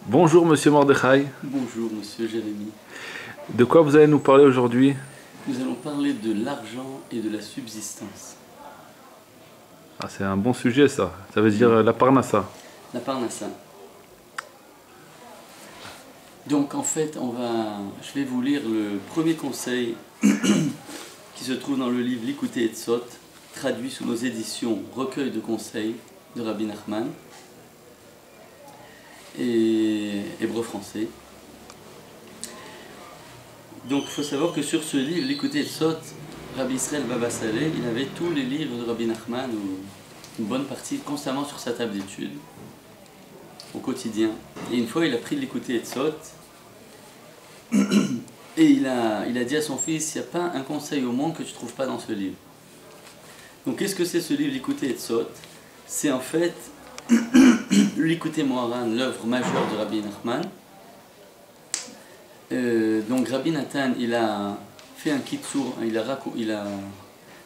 Bonjour Monsieur Mordechai, Bonjour Monsieur Jérémy. de quoi vous allez nous parler aujourd'hui? Nous allons parler de l'argent et de la subsistance. Ah, c'est un bon sujet ça veut dire la parnassa. La parnassa. Donc en fait, je vais vous lire le premier conseil qui se trouve dans le livre L'Ikouté Etzot, traduit sous nos éditions Recueil de conseils de Rabbi Nachman, et hébreu-français. Donc il faut savoir que sur ce livre, L'Ikouté Etzot, Rabbi Israël Baba Saleh, il avait tous les livres de Rabbi Nachman, ou une bonne partie, constamment sur sa table d'études, au quotidien. Et une fois, il a pris l'Ikouté Etzot, et il a dit à son fils, il n'y a pas un conseil au monde que tu ne trouves pas dans ce livre. Donc qu'est-ce que c'est ce livre, l'Ikouté Etzot? C'est en fait l'Ikouté Moharan, l'œuvre majeure de Rabbi Nachman. Donc Rabbi Nathan, il a fait un kitsur, il a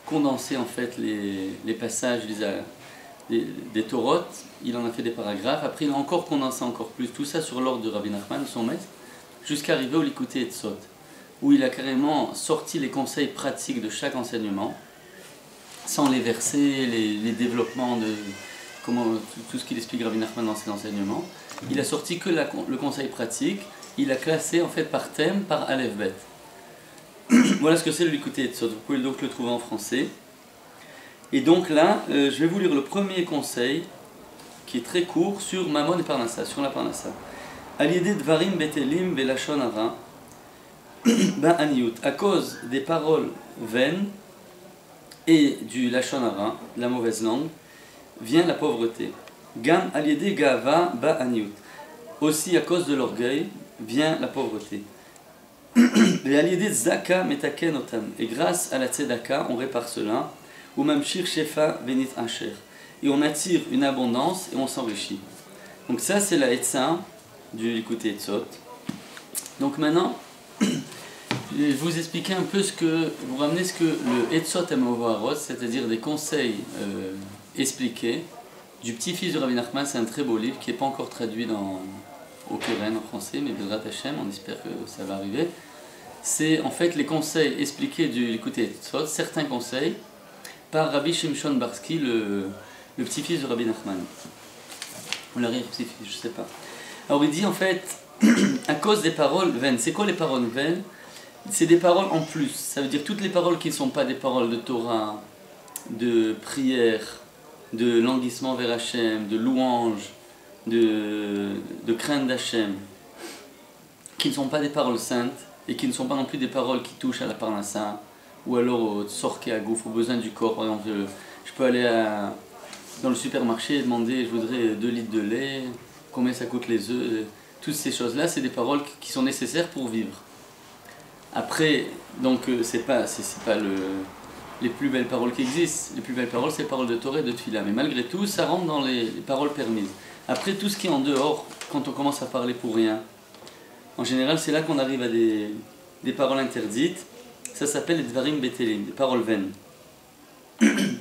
condensé en fait les passages des Torot, il en a fait des paragraphes, après il a encore condensé encore plus, tout ça sur l'ordre de Rabbi Nachman, son maître, jusqu'à arriver au L'Ikouté Etzot, où il a carrément sorti les conseils pratiques de chaque enseignement, sans les versets, les développements de tout ce qu'il explique Rabbi Nachman dans ses enseignements. Il a sorti que le conseil pratique, il a classé en fait par thème, par Aleph Bet. Voilà ce que c'est le L'Ikouté Etzot, vous pouvez donc le trouver en français. Et donc là, je vais vous lire le premier conseil, qui est très court, sur Mammon et Parnassa, sur la Parnassa. Al-Yedé Dvarim Betelim Velashon Hara Ba'aniyut, à cause des paroles vaines et du Lashon Hara, la mauvaise langue, vient la pauvreté. Gam Al-Yedé Gava Ba'aniyut, aussi à cause de l'orgueil, vient la pauvreté. Et Al-Yedé Zaka Metaken Otam, et grâce à la Tzedaka, on répare cela. Ou même Shir Shefa Benit Asher, et on attire une abondance et on s'enrichit. Donc ça c'est la Etza du L'Ikouté Etzot. Donc maintenant, je vais vous expliquer un peu vous ramenez ce que le Etzot Amovarot, c'est-à-dire des conseils expliqués du petit-fils de Rabbi Nachman. C'est un très beau livre qui n'est pas encore traduit au Keren en français, mais Bezrat Hashem, on espère que ça va arriver. C'est en fait les conseils expliqués du L'Ikouté Etzot, certains conseils, par Rabbi Shimshon Barsky, le petit-fils de Rabbi Nachman. Ou l'arrière-petit-fils, je ne sais pas. Alors il dit en fait, à cause des paroles vaines. C'est quoi les paroles vaines? C'est des paroles en plus. Ça veut dire toutes les paroles qui ne sont pas des paroles de Torah, de prière, de languissement vers Hachem, de louange, de crainte d'Hachem, qui ne sont pas des paroles saintes, et qui ne sont pas non plus des paroles qui touchent à la parnassa, ou alors au sorqué à gouffre, aux besoins du corps. Par exemple, je peux aller dans le supermarché et demander, je voudrais 2 litres de lait, combien ça coûte les œufs. Toutes ces choses-là, c'est des paroles qui sont nécessaires pour vivre. Après, donc c'est pas les plus belles paroles qui existent. Les plus belles paroles, c'est les paroles de Torah et de Tfila. Mais malgré tout, ça rentre dans les paroles permises. Après, tout ce qui est en dehors, quand on commence à parler pour rien, en général, c'est là qu'on arrive à des paroles interdites. Ça s'appelle les Dvarim Betelim, des paroles vaines.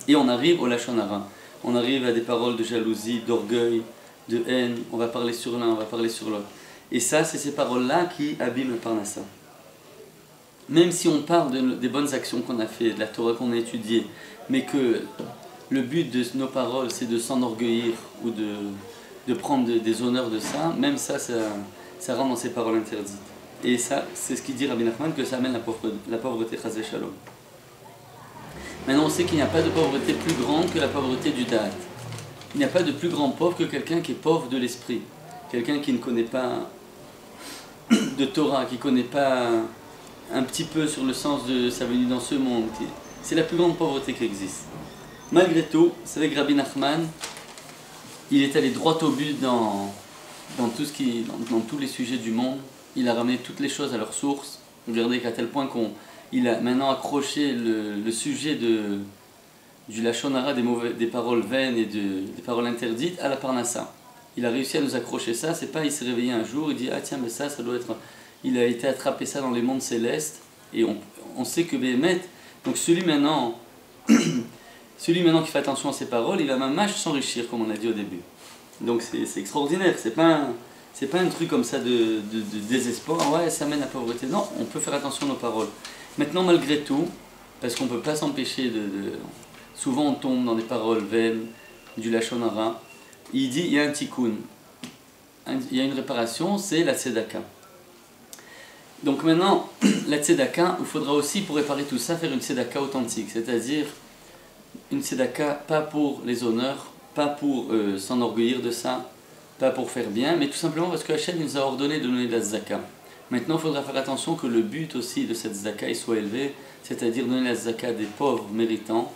Et on arrive au Lashon Hara. On arrive à des paroles de jalousie, d'orgueil, de haine. On va parler sur l'un, on va parler sur l'autre. Et ça, c'est ces paroles-là qui abîment le Parnassa. Même si on parle des bonnes actions qu'on a fait, de la Torah qu'on a étudiée, mais que le but de nos paroles, c'est de s'enorgueillir ou de prendre des honneurs de ça, même ça rentre dans ces paroles interdites. Et ça, c'est ce qu'il dit Rabbi Nachman, que ça amène la pauvreté, chazé shalom. Maintenant, on sait qu'il n'y a pas de pauvreté plus grande que la pauvreté du da'at. Il n'y a pas de plus grand pauvre que quelqu'un qui est pauvre de l'esprit. Quelqu'un qui ne connaît pas de Torah, qui ne connaît pas un petit peu sur le sens de sa venue dans ce monde. C'est la plus grande pauvreté qui existe. Malgré tout, vous savez que Rabbi Nachman, il est allé droit au but dans tous les sujets du monde. Il a ramené toutes les choses à leur source. Regardez qu'à tel point qu'il a maintenant accroché le sujet du Lashon Hara, des paroles vaines et des paroles interdites à la Parnassa. Il a réussi à nous accrocher ça. C'est pas il s'est réveillé un jour, il dit ah tiens mais ça doit être. Il a été attrapé ça dans les mondes célestes et on sait que Béhémet. Donc celui maintenant qui fait attention à ses paroles, il va même s'enrichir comme on a dit au début. Donc c'est extraordinaire. C'est C'est pas un truc comme ça de désespoir, ouais, ça mène à la pauvreté. Non, on peut faire attention à nos paroles. Maintenant, malgré tout, parce qu'on peut pas s'empêcher souvent on tombe dans des paroles vaines, du lachon hara, il dit, il y a un tikkun, il y a une réparation, c'est la tzedaka. Donc maintenant, la tzedaka, il faudra aussi, pour réparer tout ça, faire une tzedaka authentique, c'est-à-dire une tzedaka pas pour les honneurs, pas pour s'enorgueillir de ça, pas pour faire bien, mais tout simplement parce que Hachem nous a ordonné de donner de la tzedaka. Maintenant, il faudra faire attention que le but aussi de cette tzedaka soit élevé, c'est-à-dire donner la tzedaka des pauvres méritants,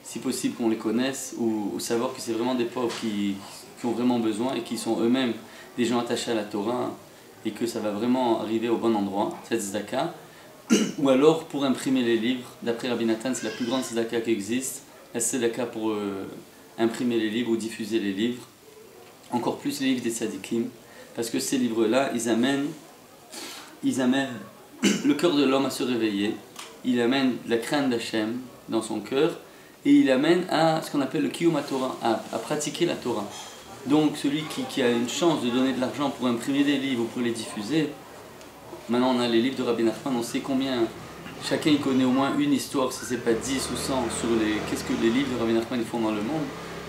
si possible qu'on les connaisse, ou savoir que c'est vraiment des pauvres qui ont vraiment besoin et qui sont eux-mêmes des gens attachés à la Torah, et que ça va vraiment arriver au bon endroit, cette tzedaka. Ou alors pour imprimer les livres, d'après Rabbi Nathan, c'est la plus grande tzedaka qui existe, la tzedaka pour imprimer les livres ou diffuser les livres, encore plus les livres des tzadikim, parce que ces livres-là, ils amènent le cœur de l'homme à se réveiller, ils amènent la crainte d'Hachem dans son cœur, et ils amènent à ce qu'on appelle le Kiyum Torah, à pratiquer la Torah. Donc celui qui a une chance de donner de l'argent pour imprimer des livres ou pour les diffuser, maintenant on a les livres de Rabbi Nachman, on sait combien, chacun il connaît au moins une histoire, si c'est pas 10 ou 100, sur qu'est-ce que les livres de Rabbi Nachman ils font dans le monde.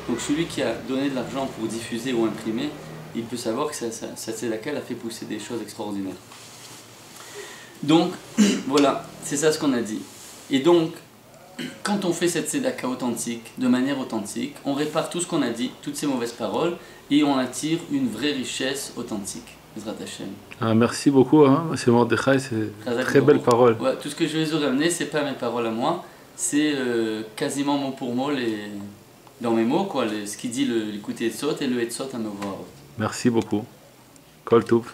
Donc celui qui a donné de l'argent pour diffuser ou imprimer, il peut savoir que sa tzedaka a fait pousser des choses extraordinaires. Donc voilà, c'est ça ce qu'on a dit. Et donc, quand on fait cette tzedaka authentique, de manière authentique, on répare tout ce qu'on a dit, toutes ces mauvaises paroles, et on attire une vraie richesse authentique. Ah, merci beaucoup, hein, M. Mordechai, c'est très belle parole. Ouais, tout ce que je vais vous ramener, c'est pas mes paroles à moi, c'est quasiment mot pour mot dans mes mots, quoi, ce qui dit l'écoute Etzot et le Etzot à me voir. Merci beaucoup. Kol Tov.